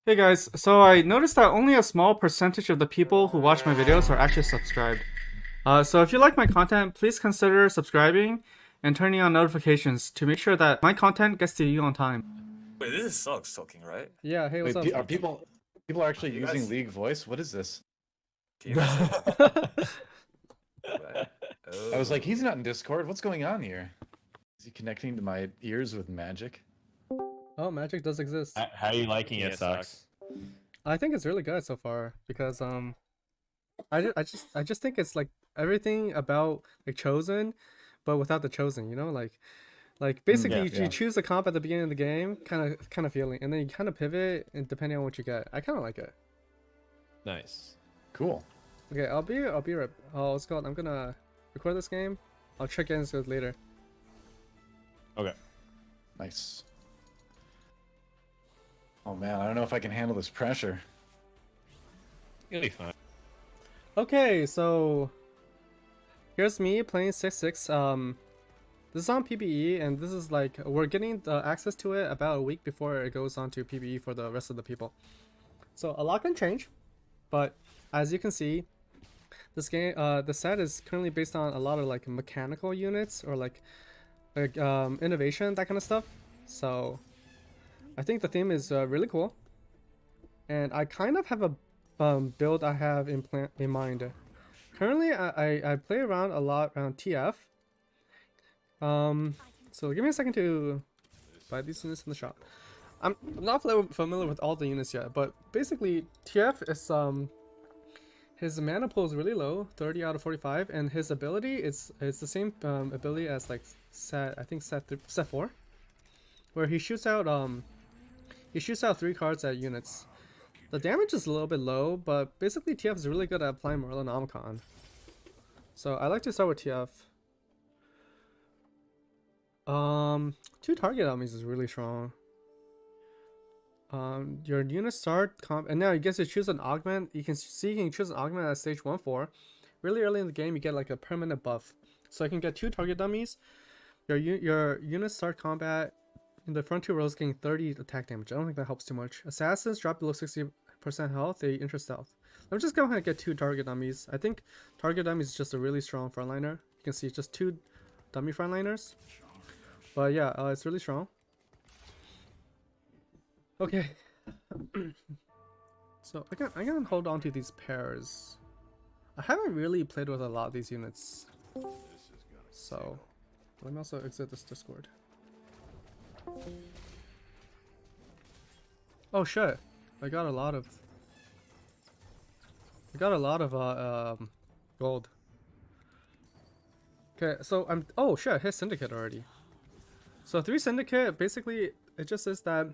Hey guys, so I noticed that only a small percentage of the people who watch my videos are actually subscribed. So if you like my content, please consider subscribing and turning on notifications to make sure that my content gets to you on time. Wait, this is Socks talking, right? Yeah, hey, what's Wait, up? are people actually You using guys- League voice? What is this? Can you guys hear me? Right. I was like, Oh. he's not in Discord. What's going on here? Is he connecting to my ears with magic? Oh, magic does exist. How are you liking it, Socks? I think it's really good so far because I just think it's like everything about like Chosen, but without the Chosen, you know, like basically Yeah. you choose a comp at the beginning of the game, kind of feeling, and then you kind of pivot and depending on what you get. I kind of like it. Nice. Cool. Okay, I'll be right. Oh, what's it called? I'm gonna record this game. I'll check into it later. Okay. Nice. Oh man, I don't know if I can handle this pressure. You'll be fine. Okay, so here's me playing 6-6. This is on PBE, and this is like we're getting the access to it about a week before it goes on to PBE for the rest of the people. So a lot can change, but as you can see, this game, the set is currently based on a lot of like mechanical units or like innovation, that kind of stuff. So I think the theme is really cool, and I kind of have a build I have in mind. Currently, I play around a lot around TF. So give me a second to buy these units in the shop. I'm not familiar with all the units yet, but basically TF is his mana pool is really low, 30 out of 45, and his ability it's the same ability as like set 4, where he shoots out 3 cards at units. The damage is a little bit low, but basically TF is really good at applying Morellonomicon. So I like to start with TF. 2 target enemies is really strong. Your unit start comp, and now you get to choose an augment. You can choose an augment at stage 1-4. Really early in the game, you get like a permanent buff, so you can get 2 target dummies. Your unit start combat in the front 2 rows, getting 30 attack damage. I don't think that helps too much. Assassins drop below 60% health. They enter stealth. I'm just going to get 2 target dummies. I think target dummies is just a really strong frontliner. You can see just 2 dummy frontliners. But yeah, it's really strong. Okay. So I can hold on to these pairs. I haven't really played with a lot of these units. So let me also exit this Discord. Oh shit. I got a lot of gold. Okay, so oh shit, I hit Syndicate already. So 3 Syndicate, basically it just says that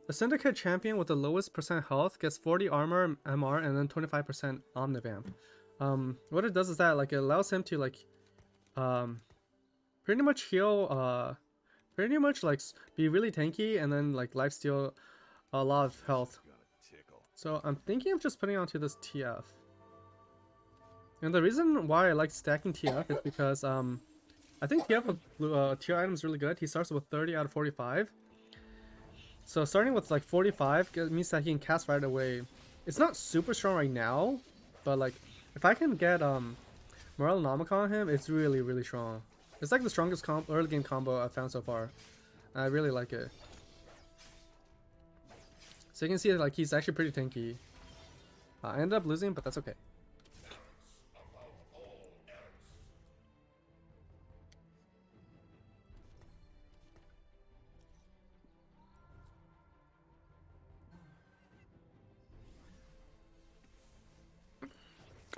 the Syndicate champion with the lowest percent health gets 40 armor, MR, and then 25% Omnivamp. What it does is that like it allows him to like pretty much heal, pretty much like be really tanky and then like lifesteal a lot of health. So I'm thinking of just putting onto this TF. And the reason why I like stacking TF is because I think TF with tier item is really good. He starts with 30 out of 45. So starting with like 45 means that he can cast right away. It's not super strong right now, but like if I can get Morellonomicon on him, it's really really strong. It's like the strongest early game combo I've found so far. I really like it. So you can see like he's actually pretty tanky. I ended up losing, but that's okay.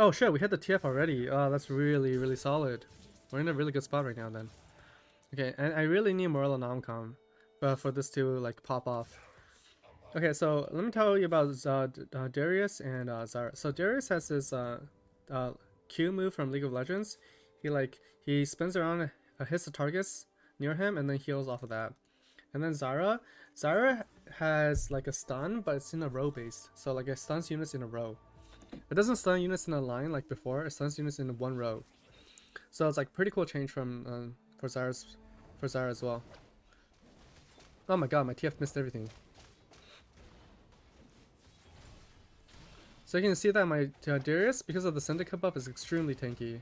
Oh shit, we hit the TF already. That's really, really solid. We're in a really good spot right now then. Okay, and I really need Morellonomicon for this to like pop off. Okay, so let me tell you about Darius and Zara. So Darius has this Q move from League of Legends. He spins around, hits the targets near him, and then heals off of that. And then Zara has like a stun, but it's in a row based. So like it stuns units in a row. It doesn't stun units in a line like before. It stuns units in one row. So it's like pretty cool change from for Zara as well. Oh my god, my TF missed everything. So you can see that my Darius, because of the Syndicate buff, is extremely tanky.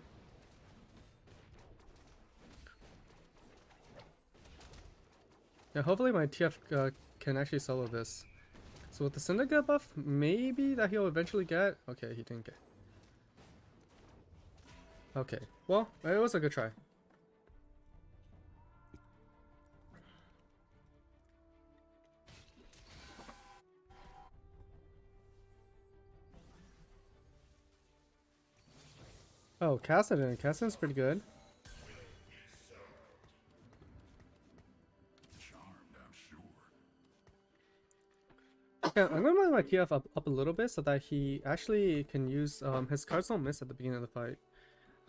Yeah, hopefully my TF can actually solo this. So with the Syndicate buff, maybe that he'll eventually get. Okay, he didn't get. Okay, well, it was a good try. Oh, Kassadin. Kassadin's pretty good. Okay, I'm gonna move my TF up a little bit so that he actually can use his cards don't miss at the beginning of the fight.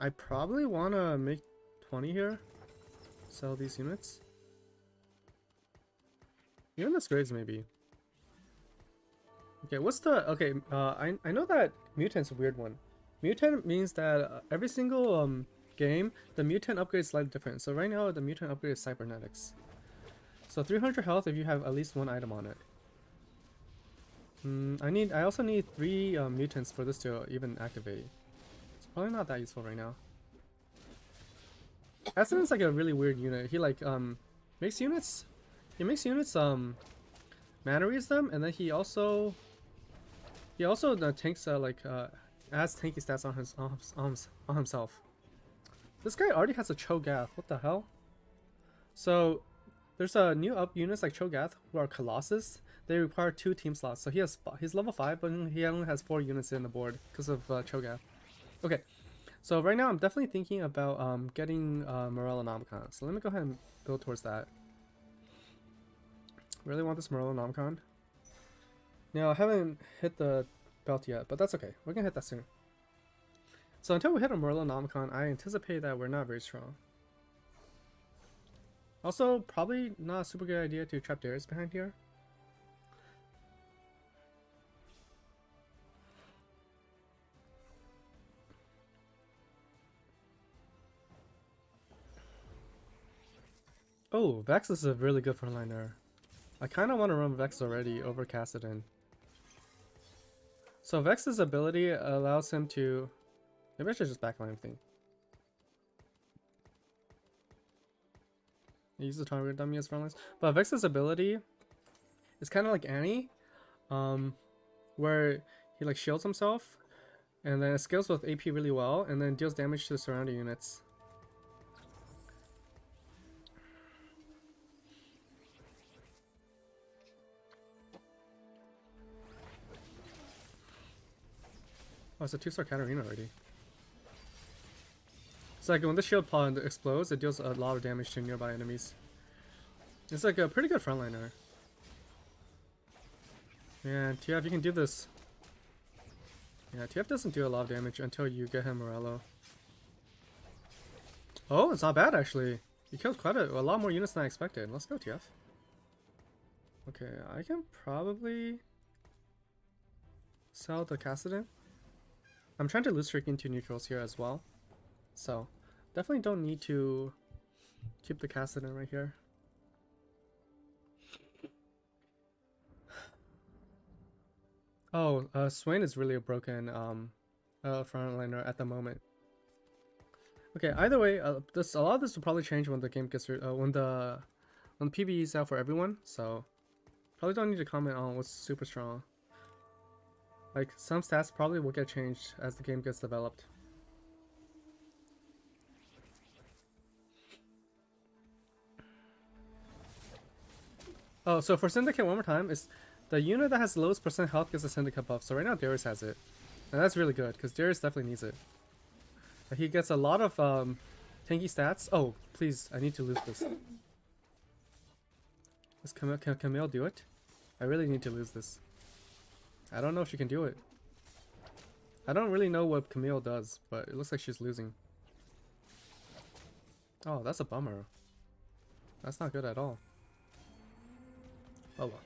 I probably wanna make 20 here. Sell these units. Even the grades maybe. Okay, what's the okay? I know that mutant's a weird one. Mutant means that every single game the mutant upgrade is slightly different. So right now the mutant upgrade is cybernetics. So 300 health if you have at least one item on it. I also need 3 mutants for this to even activate. It's probably not that useful right now. Ascen's like a really weird unit. He like makes units. He makes units mana-reads them, and then he also tanks adds tanky stats on himself. This guy already has a Cho'Gath. What the hell? So there's a new up units like Cho'Gath who are Colossus. They require 2 team slots. So he's level 5, but he only has 4 units in the board because of Cho'Gath. Okay, so right now I'm definitely thinking about getting Morellonomicon. So let me go ahead and build towards that. Really want this Morellonomicon. Now I haven't hit the belt yet, but that's okay. We're gonna hit that soon. So until we hit a Morellonomicon, I anticipate that we're not very strong. Also, probably not a super good idea to trap Darius behind here. Oh, Vex is a really good frontliner. I kind of want to run Vex already over Kassadin. So Vex's ability allows him to... Maybe I should just backline everything. Use the target dummy as frontlines. But Vex's ability is kind of like Annie, where he like shields himself, and then it scales with AP really well, and then deals damage to the surrounding units. Oh, it's a 2-star Katarina already. It's like when the shield pod explodes, it deals a lot of damage to nearby enemies. It's like a pretty good frontliner. Yeah, TF, you can do this. Yeah, TF doesn't do a lot of damage until you get him Morello. Oh, it's not bad actually. You killed quite a lot more units than I expected. Let's go, TF. Okay, I can probably sell the Kassadin. I'm trying to loose streak into neutrals here as well. So, definitely don't need to keep the Kassadin right here. Oh, Swain is really a broken frontliner at the moment. Okay, either way, a lot of this will probably change when the game gets when PvE is out for everyone. So, probably don't need to comment on what's super strong. Like, some stats probably will get changed as the game gets developed. Oh, so for Syndicate, one more time, is the unit that has the lowest percent health gets a Syndicate buff. So right now Darius has it. And that's really good, because Darius definitely needs it. He gets a lot of tanky stats. Oh, please, I need to lose this. Can Camille do it? I really need to lose this. I don't know if she can do it. I don't really know what Camille does, but it looks like she's losing. Oh, that's a bummer. That's not good at all. Oh well.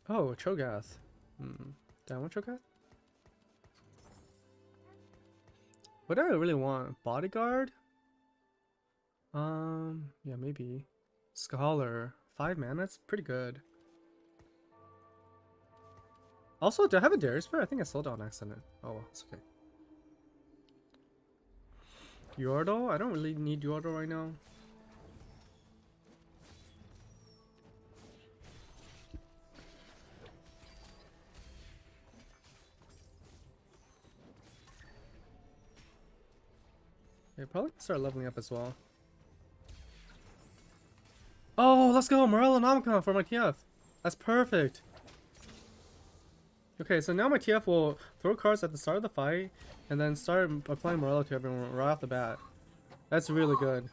Oh, Cho'Gath. Do I want Cho'Gath? What do I really want? Bodyguard? Yeah, maybe. Scholar. 5 mana, that's pretty good. Also, do I have a Darius Bear? I think I sold it on accident. Oh, well, it's okay. Yordle? I don't really need Yordle right now. Okay, probably start leveling up as well. Oh, let's go! Morellonomicon for my TF! That's perfect! Okay, so now my TF will throw cards at the start of the fight, and then start applying Morello to everyone right off the bat. That's really good.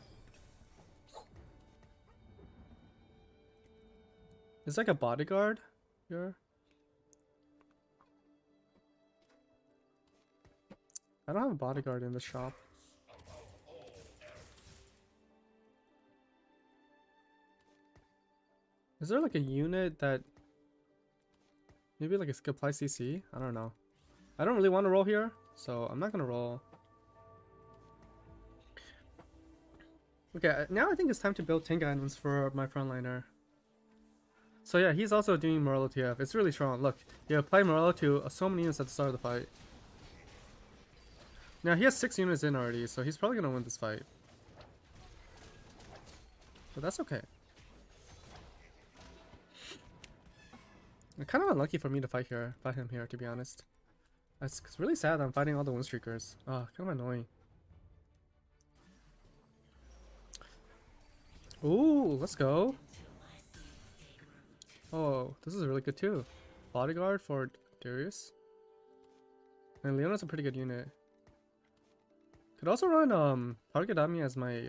It's like a bodyguard here. I don't have a bodyguard in the shop. Is there like a unit that maybe like a apply CC? I don't know. I don't really want to roll here, so I'm not gonna roll. Okay, now I think it's time to build tank items for my frontliner. So yeah, he's also doing Morello TF. It's really strong. Look, you apply Morello to so many units at the start of the fight. Now he has 6 units in already, so he's probably gonna win this fight. But that's okay. It's kind of unlucky for me to fight him here, to be honest. It's really sad that I'm fighting all the win streakers. Oh, kind of annoying. Ooh, let's go. Oh, this is really good too. Bodyguard for Darius. And Leona's a pretty good unit. Could also run target dummy as my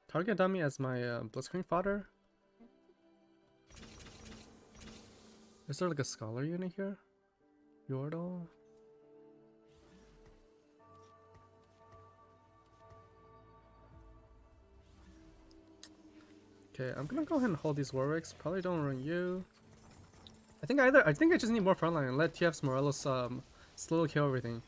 Blitzcrank fodder. Is there like a scholar unit here? Yordle. Okay, I'm gonna go ahead and hold these Warwicks. Probably don't run you. I think I just need more frontline and let TF's Morelos slowly kill everything.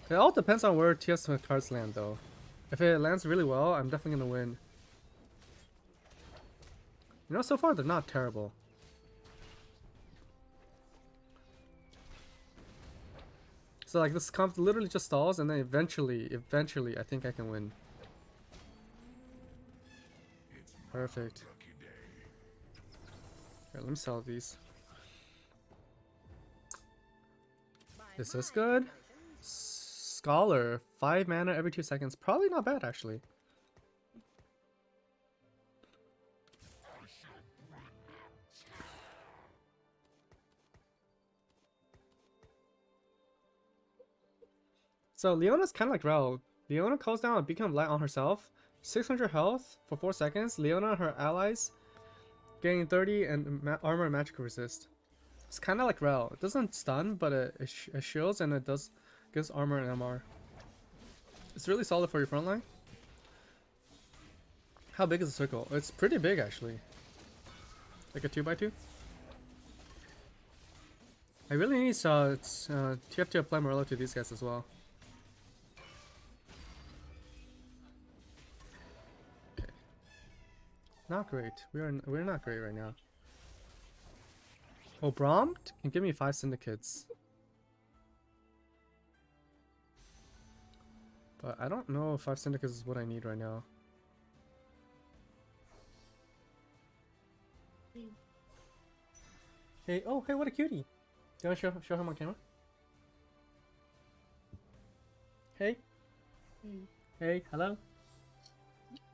It all depends on where TF's cards land though. If it lands really well, I'm definitely gonna win. You know, so far they're not terrible. So like this comp literally just stalls and then eventually I think I can win. Perfect. Here, let me sell these. Is this good? Scholar, 5 mana every 2 seconds. Probably not bad actually. So Leona's kind of like Rel. Leona calls down a beacon of light on herself. 600 health for 4 seconds. Leona and her allies getting 30 and armor and magic resist. It's kind of like Rel. It doesn't stun, but it shields and it gives armor and MR. It's really solid for your frontline. How big is the circle? It's pretty big actually. Like a 2x2. I really need TF to apply Morello to these guys as well. Okay. Not great. We're not great right now. Oh, Braum can give me 5 syndicates. But I don't know if 5 syndicates is what I need right now. Hey, oh, hey, what a cutie. Do you want to show him on camera? Hey. Hey, hello.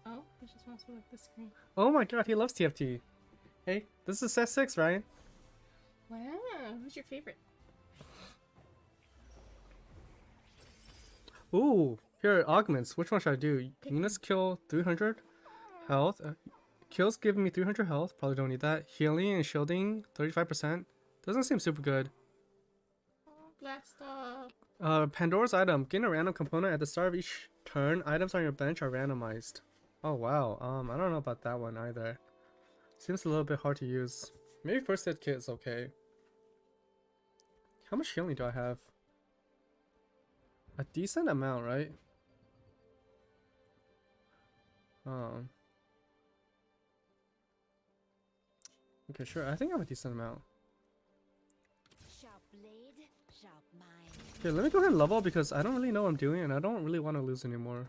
Oh, he just wants to look at the screen. Oh my god, he loves TFT. Hey, this is set 6, Ryan. Wow, who's your favorite? Ooh, here, augments. Which one should I do? Units kill 300 health. Kills give me 300 health. Probably don't need that. Healing and shielding, 35%. Doesn't seem super good. Blast off. Pandora's item. Gain a random component at the start of each turn. Items on your bench are randomized. Oh wow. I don't know about that one either. Seems a little bit hard to use. Maybe first aid kit is okay. How much healing do I have? A decent amount, right? Okay, sure. I think I have a decent amount. Sharp blade, sharp mind. Okay, let me go ahead and level because I don't really know what I'm doing and I don't really want to lose anymore.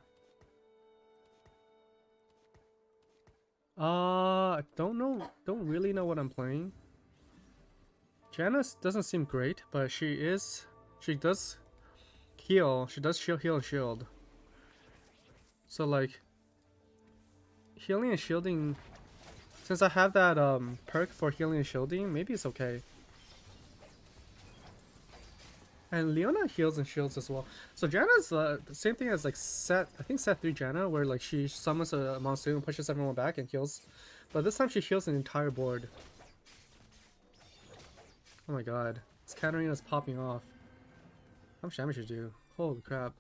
I don't really know what I'm playing. Janna doesn't seem great, but she does heal. She does heal and shield. So like, healing and shielding, since I have that perk for healing and shielding, maybe it's okay. And Leona heals and shields as well. So Janna's the same thing as like I think set 3 Janna, where like she summons a monsoon, pushes everyone back and heals. But this time she heals an entire board. Oh my god. This Katarina's popping off. How much damage did you do? Holy crap.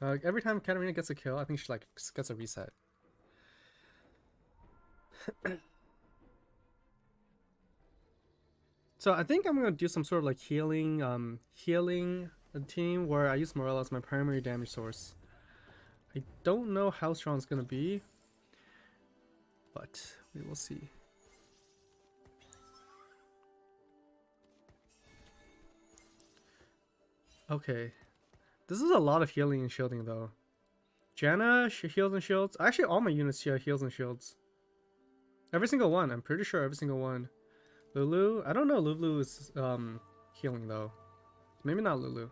Every time Katarina gets a kill, I think she like gets a reset. So I think I'm gonna do some sort of like healing team where I use Morella as my primary damage source. I don't know how strong it's gonna be, but we will see. Okay, this is a lot of healing and shielding though. Janna, she heals and shields. Actually, all my units here heals and shields. Every single one. I'm pretty sure every single one. Lulu, I don't know. Lulu is healing though. Maybe not Lulu.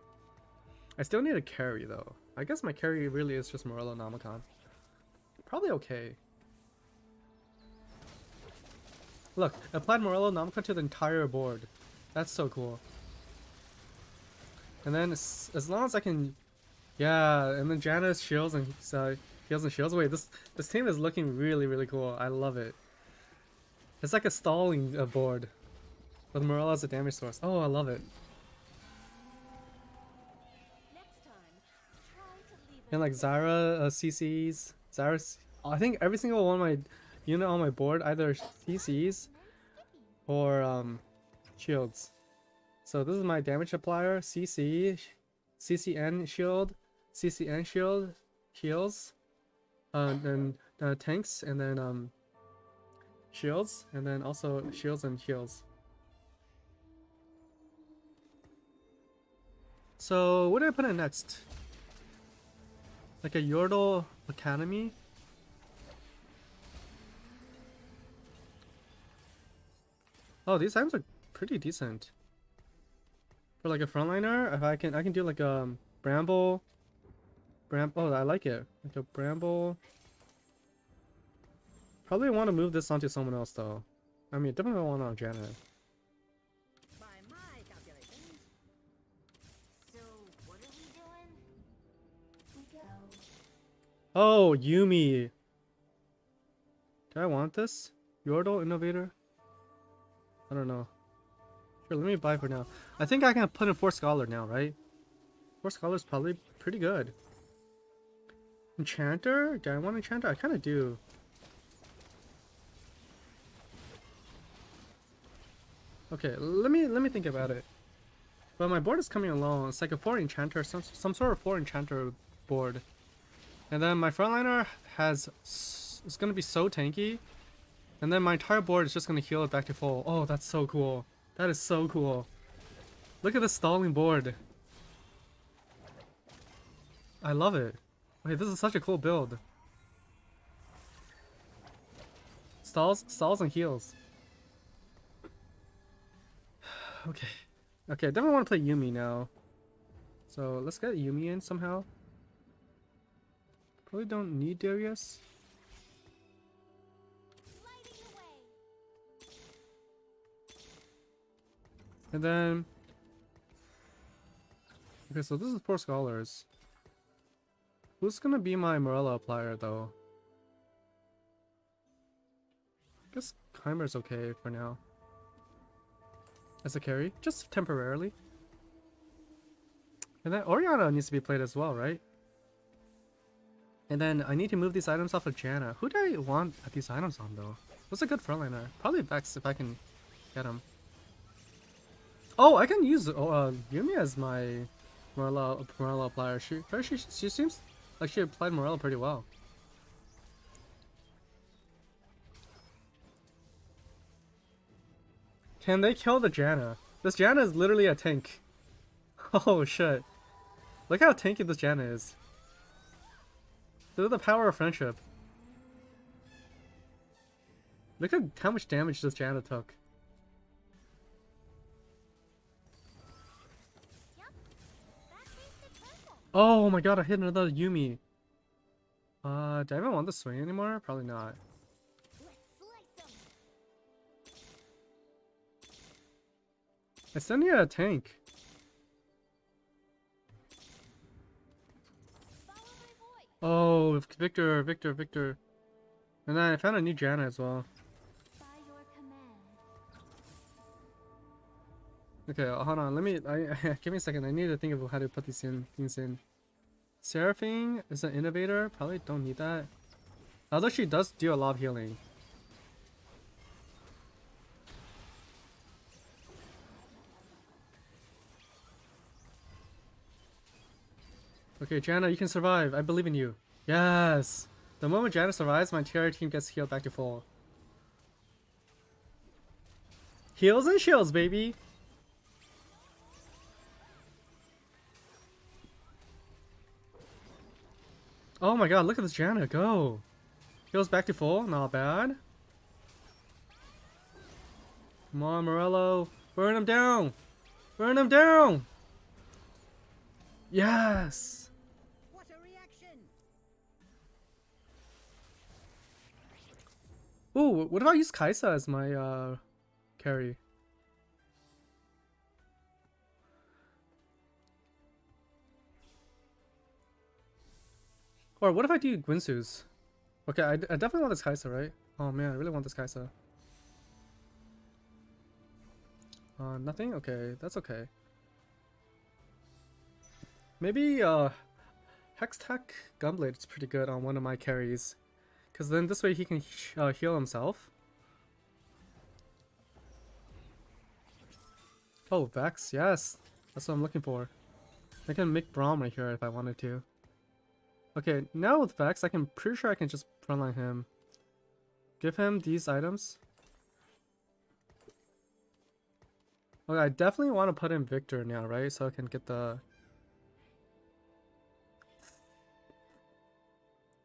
I still need a carry though. I guess my carry really is just Morello Nomicon. Probably okay. Look, applied Morello Nomicon to the entire board. That's so cool. And then as long as I can, yeah. And then Janna shields and heals and shields. Wait, this team is looking really cool. I love it. It's like a stalling board with Morella as a damage source. Oh, I love it. Next time, try to leave And like Zara CCs. I think every single one of my unit on my board either CCs or shields. So this is my damage applier. CCN shield, CCN shield, heals, then tanks, and then shields, and then also shields and heals. So what do I put in next? Like a Yordle Academy? Oh, these items are pretty decent. For like a frontliner, if I can do like a Bramble. Oh, I like it. Like a Bramble. Probably want to move this onto someone else though. I mean, definitely want on Janna. by my calculations. So, what are we doing? Go. Oh, Yumi. Do I want this? Yordle Innovator? I don't know. Sure, let me buy for now. I think I can put in 4 Scholar now, right? 4 Scholar is probably pretty good. Enchanter? Do I want Enchanter? I kind of do. Okay, let me think about it. But my board is coming along. It's like a 4 Enchanter, some sort of 4 Enchanter board. And then my frontliner it's gonna be so tanky. And then my entire board is just gonna heal it back to full. Oh, that's so cool. That is so cool. Look at this stalling board. I love it. Wait, this is such a cool build. Stalls and heals. Okay. Okay, I definitely want to play Yumi now. So let's get Yumi in somehow. Probably don't need Darius. Lighting the way. And then... Okay, so this is 4 Scholars. Who's gonna be my Morella applier though? I guess Heimer's okay for now. As a carry, just temporarily. And then Oriana needs to be played as well, right? And then I need to move these items off of Janna. Who do I want these items on though? What's a good frontliner? Probably Vex if I can get him. Oh, I can use Yumi as my Morella applier. She seems like she applied Morella pretty well. Can they kill the Janna? This Janna is literally a tank. Oh shit. Look how tanky this Janna is. Look at the power of friendship. Look at how much damage this Janna took. Oh my god, I hit another Yumi. Do I even want the swing anymore? Probably not. I still need a tank. Oh, Victor. And then I found a new Janna as well. Okay, hold on. Let me. Give me a second. I need to think of how to put these things in. Seraphine is an innovator. Probably don't need that. Although she does do a lot of healing. Okay, Janna, you can survive. I believe in you. Yes! The moment Janna survives, my entire team gets healed back to full. Heals and shields, baby! Oh my god, look at this Janna, go! Heals back to full, not bad. Come on, Morello. Burn him down! Burn him down! Yes! What a reaction! Ooh, what if I use Kaisa as my carry? Or what if I do Gwinsu's? Okay, I definitely want this Kaisa, right? Oh man, I really want this Kaisa. Nothing? Okay, that's okay. Maybe Hextech Gunblade is pretty good on one of my carries. Because then this way he can heal himself. Oh, Vex, yes. That's what I'm looking for. I can make Braum right here if I wanted to. Okay, now with Vex, pretty sure I can just frontline him. Give him these items. Okay, I definitely want to put in Victor now, right? So I can get the...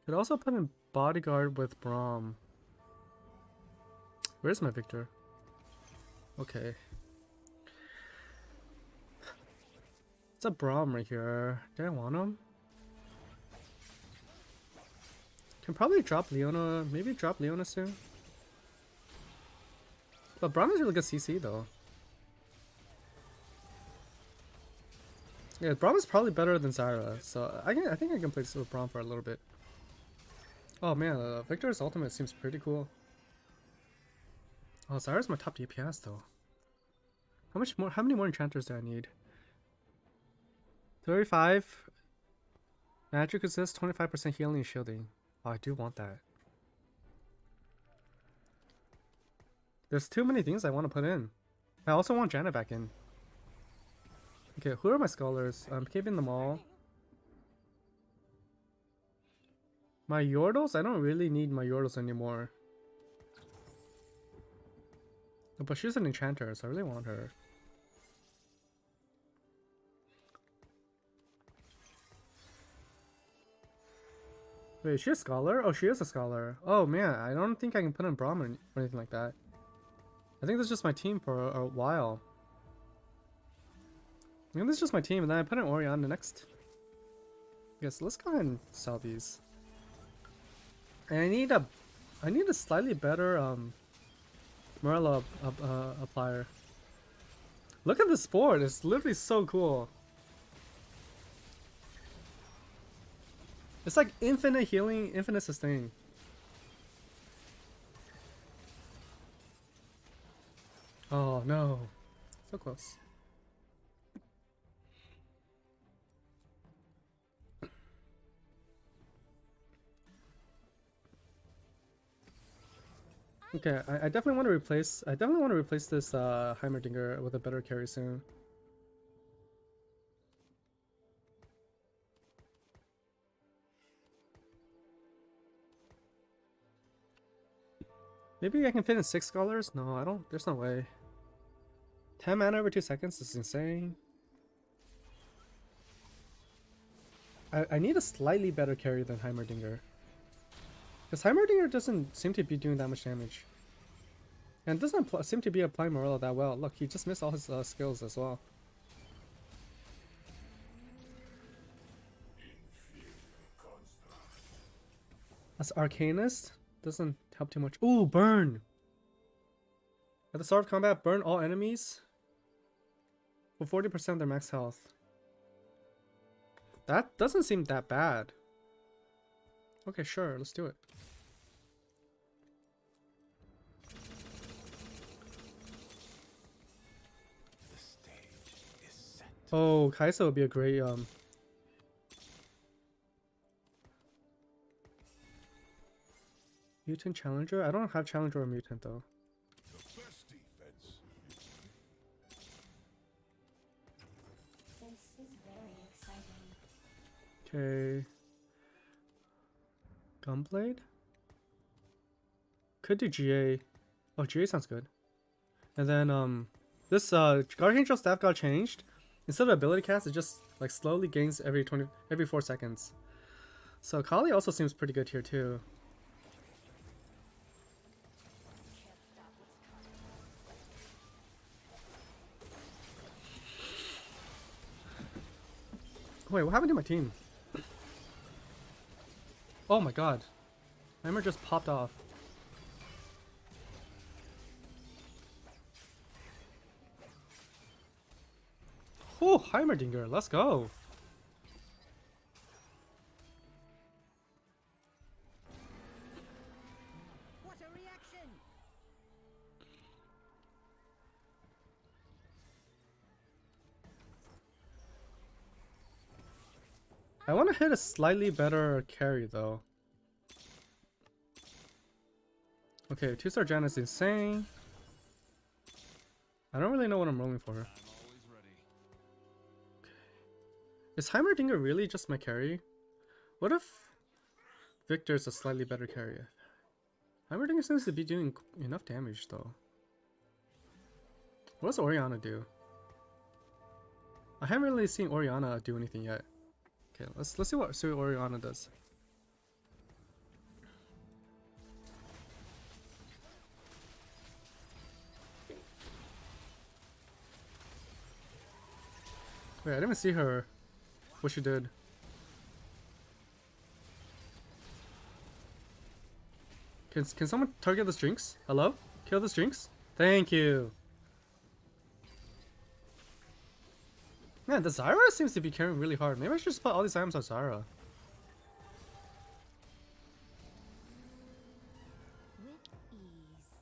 Could also put in Bodyguard with Braum. Where's my Victor? Okay. It's a Braum right here. Do I want him? Can probably drop Leona. Maybe drop Leona soon. But Braum is really good CC though. Yeah, Braum is probably better than Zyra, so I think I can play this with Braum for a little bit. Oh man, Victor's ultimate seems pretty cool. Oh, Zyra's my top DPS though. How many more enchanters do I need? 35 magic resist, 25% healing and shielding. Oh, I do want that. There's too many things I want to put in. I also want Janna back in. Okay, who are my scholars? I'm keeping them all. My Yordles? I don't really need my Yordles anymore. But she's an enchanter, so I really want her. Wait, is she a scholar? Oh, she is a scholar. Oh man, I don't think I can put in Brahmin or anything like that. I think this is just my team for a while. I think this is just my team, and then I put in Orion the next. Yes, let's go ahead and sell these. And I need a slightly better Morello applier. Look at this board, it's literally so cool. It's like infinite healing, infinite sustain. Oh no, so close. Okay, I definitely want to replace. I definitely want to replace this Heimerdinger with a better carry soon. Maybe I can fit in 6 scholars? No, I don't. There's no way. 10 mana every 2 seconds is insane. I need a slightly better carry than Heimerdinger. Because Heimerdinger doesn't seem to be doing that much damage. And doesn't seem to be applying Morello that well. Look, he just missed all his skills as well. As Arcanist, doesn't help too much. Ooh, burn! At the start of combat, burn all enemies for 40% of their max health. That doesn't seem that bad. Okay, sure, let's do it. Oh, Kai'Sa would be a great Mutant Challenger? I don't have Challenger or Mutant though. This is very exciting. Okay. Gunblade? Could do GA. Oh, GA sounds good. And then this Guardian Angel staff got changed. Instead of ability cast, it just like slowly gains every 4 seconds. So Kali also seems pretty good here too. Wait, what happened to my team? Oh my god. Heimer just popped off. Oh, Heimerdinger, let's go. What a reaction! I want to hit a slightly better carry though. Okay, 2-star Janna is insane. I don't really know what I'm rolling for. Is Heimerdinger really just my carry? What if Victor's a slightly better carry? Heimerdinger seems to be doing enough damage though. What does Orianna do? I haven't really seen Orianna do anything yet. Okay, let's see what Orianna does. Wait, I didn't even see her. What she did. Can someone target the drinks? Hello? Kill the drinks? Thank you. Man, the Zyra seems to be carrying really hard. Maybe I should just put all these items on Zyra. With ease.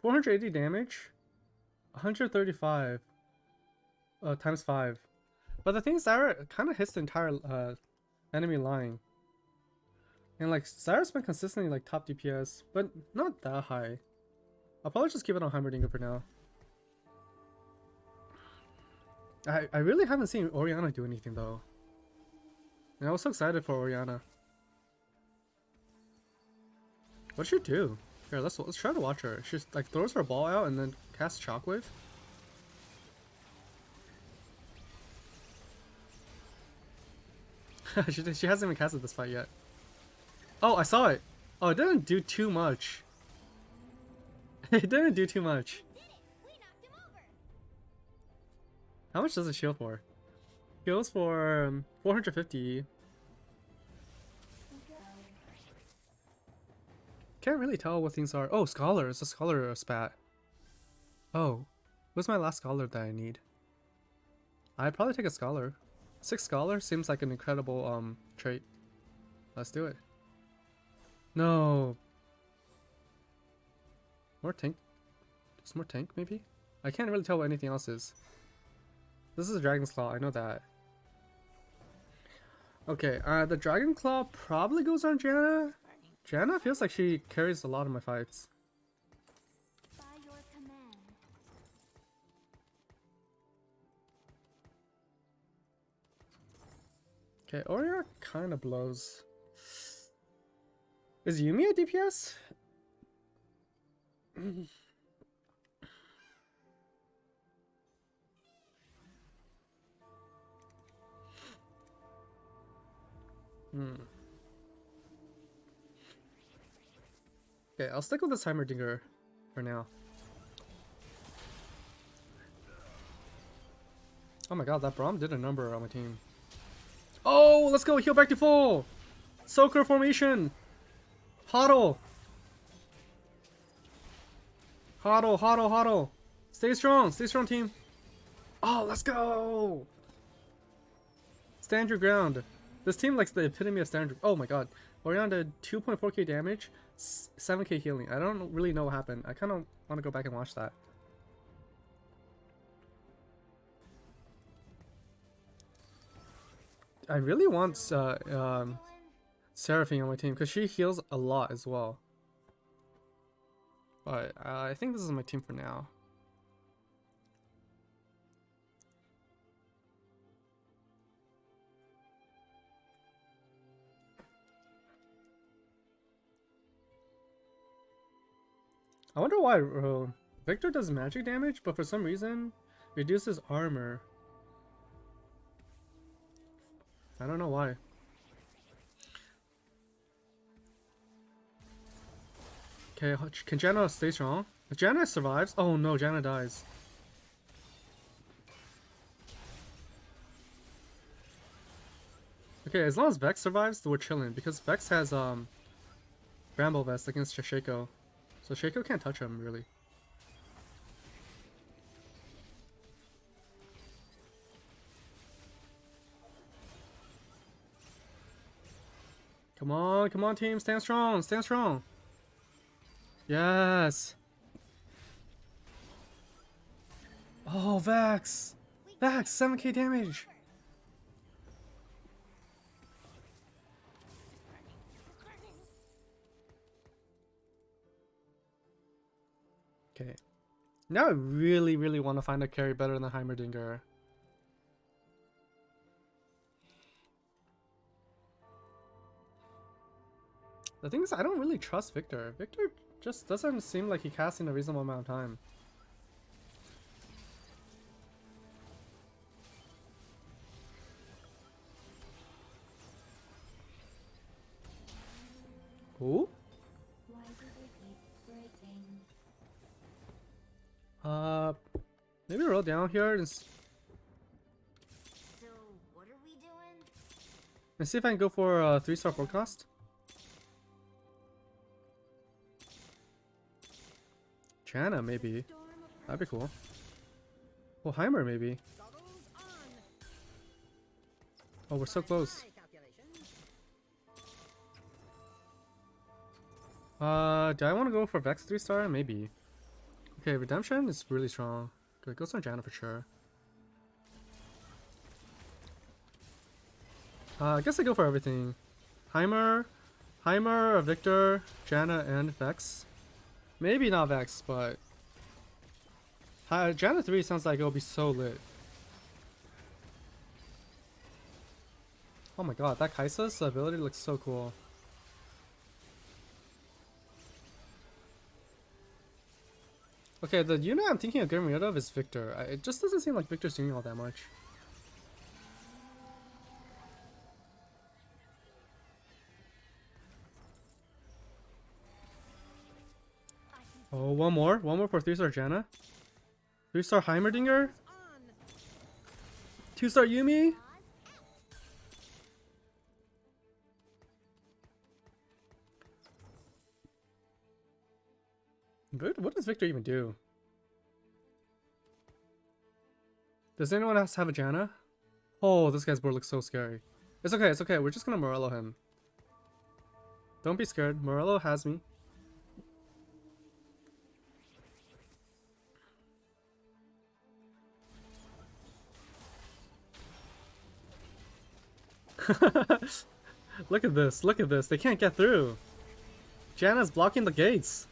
480 damage, 135 times 5. But the thing is, Zyra kind of hits the entire enemy line. And like, Zyra's been consistently like top DPS, but not that high. I'll probably just keep it on Heimerdinger for now. I really haven't seen Orianna do anything though. And I was so excited for Orianna. What should she do? Here, let's try to watch her. She just like throws her ball out and then casts Shockwave. she hasn't even casted this fight yet. Oh, I saw it. Oh, it didn't do too much. It didn't do too much. We knocked him over. How much does it heal for? Heals for 450. Can't really tell what things are. Oh, Scholar. It's a Scholar spat. Oh, what's my last Scholar that I need? I'd probably take a Scholar. 6 Scholar seems like an incredible trait. Let's do it. No. More tank. Just more tank, maybe? I can't really tell what anything else is. This is a Dragon's Claw, I know that. Okay, the Dragon Claw probably goes on Janna. Janna feels like she carries a lot of my fights. By your command. Okay, Orion kind of blows. Is Yumi a DPS? Okay, I'll stick with this Heimerdinger for now. Oh my god, that Braum did a number on my team. Oh, let's go! Heal back to full! Soaker formation! Huddle! Huddle, huddle, huddle! Stay strong team! Oh, let's go! Stand your ground. This team likes the epitome of stand. Oh my god. Orion did 2.4k damage, 7k healing. I don't really know what happened. I kind of want to go back and watch that. I really want Seraphine on my team because she heals a lot as well. But I think this is my team for now. I wonder why Victor does magic damage, but for some reason reduces armor. I don't know why. Okay, can Janna stay strong? If Janna survives, oh no, Janna dies. Okay, as long as Vex survives, we're chilling because Vex has Bramble Vest against Shaco. So Shaco can't touch him really. Come on team, stand strong, stand strong. Yes. Oh, Vex. Vex, 7k damage. Okay. Now I really want to find a carry better than Heimerdinger. The thing is, I don't really trust Victor. Victor just doesn't seem like he casts in a reasonable amount of time. Who? Maybe roll down here and So, what are we doing? see if I can go for a 3-star forecast. Janna, maybe. That'd be cool. Oh, Heimer, maybe. Oh, we're so close. Do I want to go for Vex 3-star? Maybe. Okay, Redemption is really strong. Good, goes on Janna for sure. I guess I go for everything. Heimer, Victor, Janna, and Vex. Maybe not Vex, but Janna 3 sounds like it'll be so lit. Oh my god, that Kai'Sa's ability looks so cool. Okay, the unit I'm thinking of getting rid of is Victor. It just doesn't seem like Victor's doing all that much. Oh, one more for 3-star Janna. 3-star Heimerdinger. 2-star Yumi. What does Victor even do? Does anyone else have a Janna? Oh, this guy's board looks so scary. It's okay, we're just gonna Morello him. Don't be scared, Morello has me. Look at this, they can't get through. Janna's blocking the gates.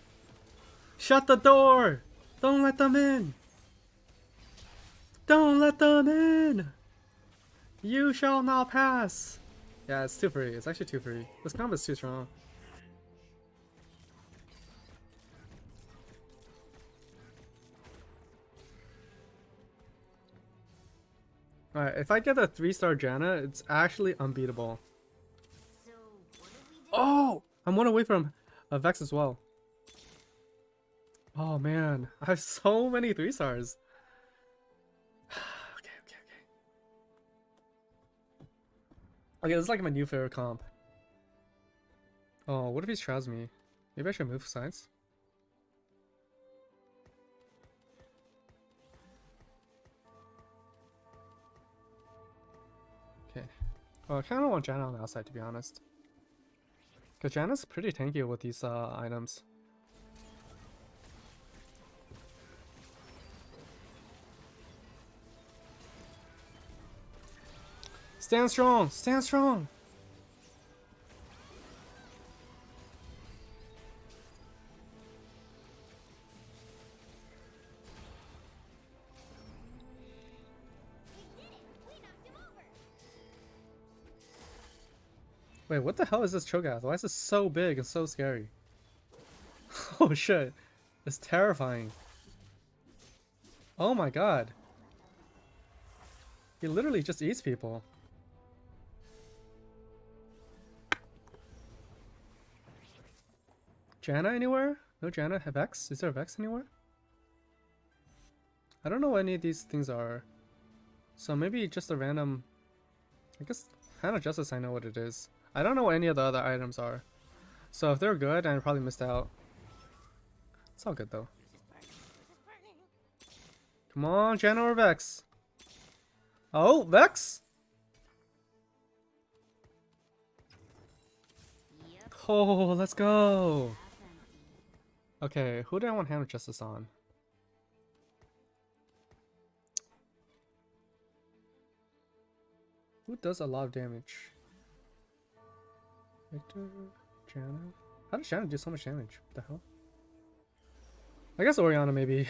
Shut the door! Don't let them in! Don't let them in! You shall not pass! Yeah, it's too free. It's actually too free. This combo is too strong. Alright, if I get a 3-star Janna, it's actually unbeatable. So, what do we do? Oh! I'm one away from a Vex as well. Oh man, I have so many 3-stars. Okay. Okay, this is like my new favorite comp. Oh, what if he shrouds me? Maybe I should move sides. Okay. Well, I kind of want Janna on the outside, to be honest. Because Janna's pretty tanky with these items. Stand strong! Stand strong! We did it! We knocked him over! Wait, what the hell is this Cho'Gath? Why is this so big and so scary? Oh shit. It's terrifying. Oh my god. He literally just eats people. Janna anywhere? No Janna? Have Vex? Is there a Vex anywhere? I don't know what any of these things are. So maybe just a random... I guess Hand of Justice I know what it is. I don't know what any of the other items are. So if they're good, I probably missed out. It's all good though. Come on, Janna or Vex. Oh, Vex? Yep. Oh, let's go. Half empty. Okay, who do I want Hand of Justice on? Who does a lot of damage? Victor, Janna. How does Janna do so much damage? What the hell? I guess Orianna maybe.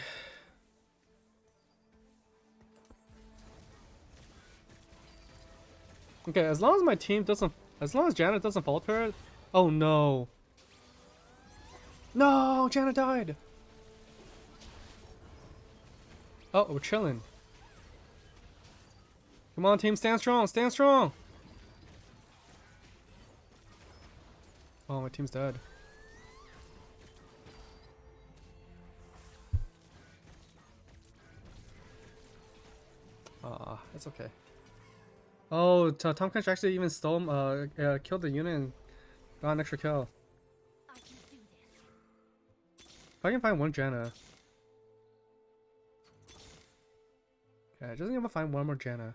Okay, as long as my team doesn't, as long as Janna doesn't falter. Oh no! No, Janna died. Oh, we're chilling. Come on, team, stand strong, stand strong. Oh, my team's dead. Ah, it's okay. Oh, Tom Kench actually even stole, killed the unit and got an extra kill. I can do this. If I can find one Janna. Okay, I just need to find one more Janna.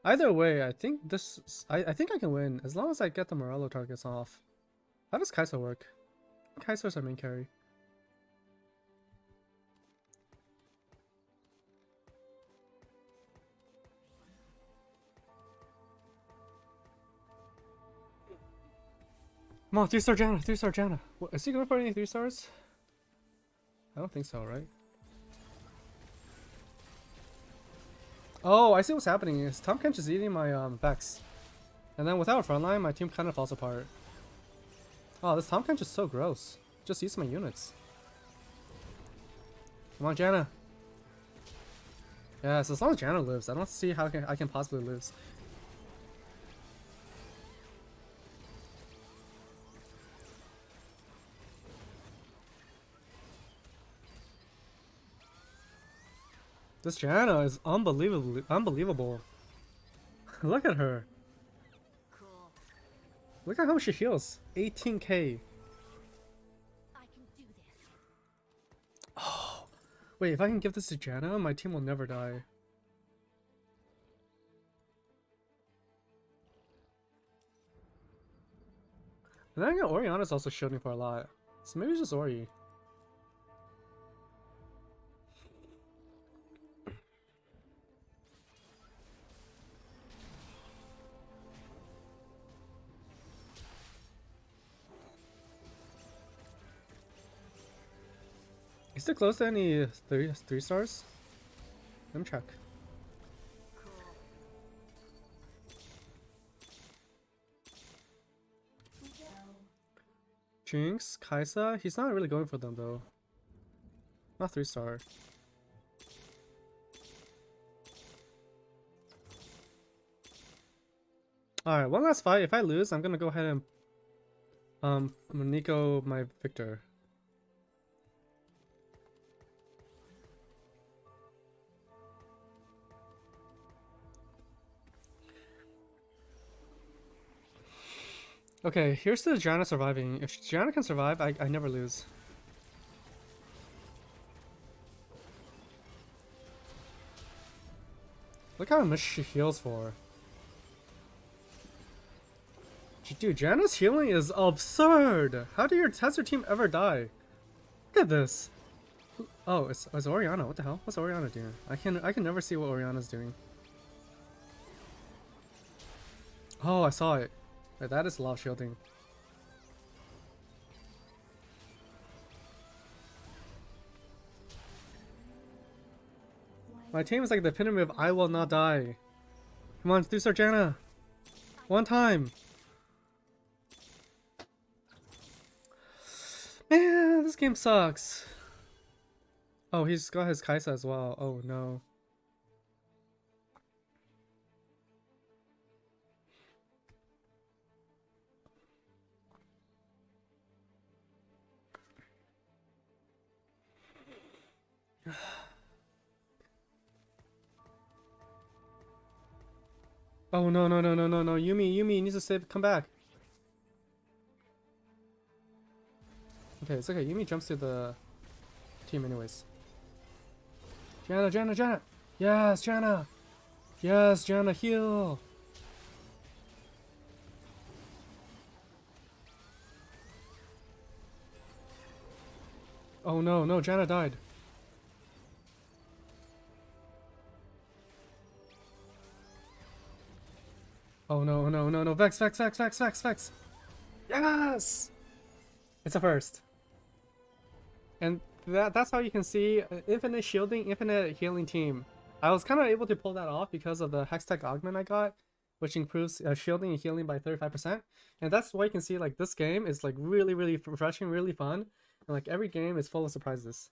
Either way, I think this, I think I can win as long as I get the Morello targets off. How does Kai'Sa work? Kai'Sa's our main carry. Come on, 3-star Janna, 3-star Janna. What, is he going for any 3-stars? I don't think so, right? Oh, I see what's happening. Is Tom Kench is eating my Vex. And then without a frontline, my team kind of falls apart. Oh, this Tom Kench is so gross. Just eats my units. Come on, Janna. Yes, as long as Janna lives, I don't see how I can possibly lose. This Janna is unbelievable. Look at her. Cool. Look at how much she heals. 18k. I can do this. Oh, wait, if I can give this to Janna, my team will never die. And then Orianna's also shielding for a lot. So maybe it's just Ori. Is it close to any three stars? Let me check. Cool. Jinx, Kaisa. He's not really going for them though. Not 3-star. Alright, one last fight. If I lose, I'm gonna go ahead and Nico my Victor. Okay, here's the Janna surviving. If Janna can survive, I never lose. Look how much she heals for. Dude, Janna's healing is absurd! Has your team ever die? Look at this! Oh, it's Orianna. What the hell? What's Orianna doing? I can never see what Orianna's doing. Oh, I saw it. Wait, that is a lot of shielding. My team is like the epitome of I will not die. Come on, 3-star Janna! One time! Man, this game sucks. Oh, he's got his Kaisa as well. Oh no. Oh no no no no no no! Yumi needs to save. Come back. Okay, it's okay. Yumi jumps to the team anyways. Janna! Yes, Janna! Yes, Janna, heal! Oh no, Janna died. Oh no, Vex! Yes! It's a first. And that's how you can see infinite shielding, infinite healing team. I was kind of able to pull that off because of the Hextech Augment I got, which improves shielding and healing by 35%. And that's why you can see like this game is like really refreshing, really fun. And like every game is full of surprises.